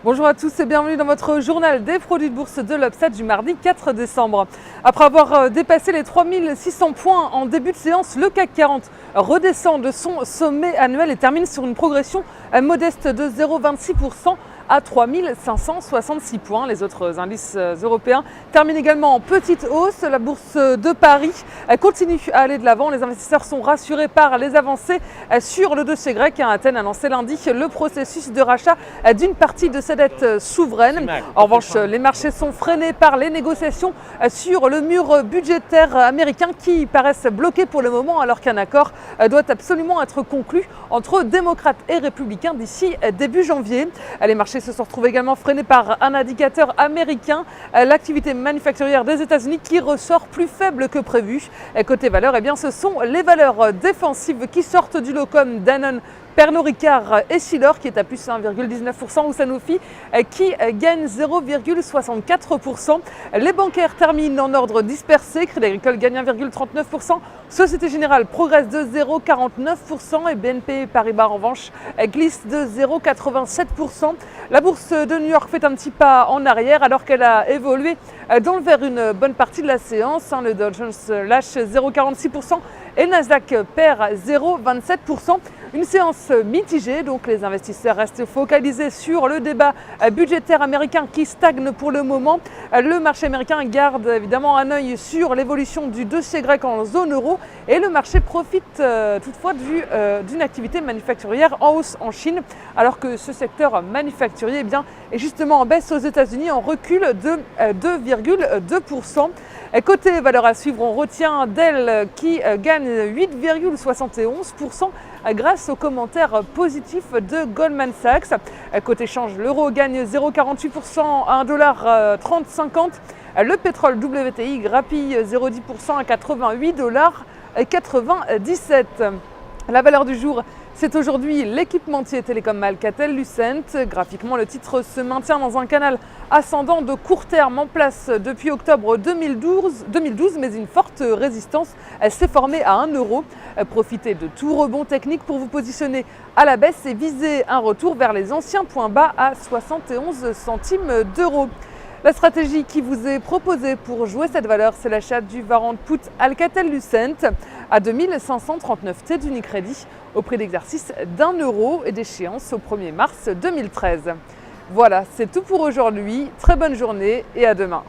Bonjour à tous et bienvenue dans votre journal des produits de bourse de l'Upside du mardi 4 décembre. Après avoir dépassé les 3600 points en début de séance, le CAC 40 redescend de son sommet annuel et termine sur une progression modeste de 0,26% à 3566 points. Les autres indices européens terminent également en petite hausse. La bourse de Paris continue à aller de l'avant. Les investisseurs sont rassurés par les avancées sur le dossier grec. Athènes a lancé lundi le processus de rachat d'une partie de sa dette souveraine. En revanche, les marchés sont freinés par les négociations sur le mur budgétaire américain qui paraissent bloqués pour le moment alors qu'un accord doit absolument être conclu entre démocrates et républicains d'ici début janvier. Les marchés se sont retrouvés également freinés par un indicateur américain, l'activité manufacturière des États-Unis qui ressort plus faible que prévu. Côté valeurs, ce sont les valeurs défensives qui sortent du lot comme Danone, Pernod Ricard et Essilor qui est à plus 1,19% ou Sanofi qui gagne 0,64%. Les bancaires terminent en ordre dispersé. Crédit Agricole gagne 1,39%. Société Générale progresse de 0,49% et BNP Paribas en revanche glisse de 0,87%. La bourse de New York fait un petit pas en arrière alors qu'elle a évolué vers une bonne partie de la séance. Le Dow Jones lâche 0,46% et le Nasdaq perd 0,27%. Une séance mitigée, donc les investisseurs restent focalisés sur le débat budgétaire américain qui stagne pour le moment. Le marché américain garde évidemment un œil sur l'évolution du dossier grec en zone euro et le marché profite toutefois d'une activité manufacturière en hausse en Chine alors que ce secteur manufacturier est justement en baisse aux États-Unis en recul de 2,2%. Côté valeur à suivre, on retient Dell qui gagne 8,71% grâce aux commentaires positifs de Goldman Sachs. Côté change, l'euro gagne 0,48% à 1,3050 $. Le pétrole WTI grappille 0,10% à 88,97 $. La valeur du jour, c'est aujourd'hui l'équipementier télécom Alcatel-Lucent. Graphiquement, le titre se maintient dans un canal ascendant de court terme en place depuis octobre 2012, mais une forte résistance s'est formée à 1 €. Profitez de tout rebond technique pour vous positionner à la baisse et viser un retour vers les anciens points bas à 71 centimes d'euros. La stratégie qui vous est proposée pour jouer cette valeur, c'est l'achat du warrant put Alcatel-Lucent à 2539 T d'Unicredit au prix d'exercice d'1 € et d'échéance au 1er mars 2013. Voilà, c'est tout pour aujourd'hui. Très bonne journée et à demain.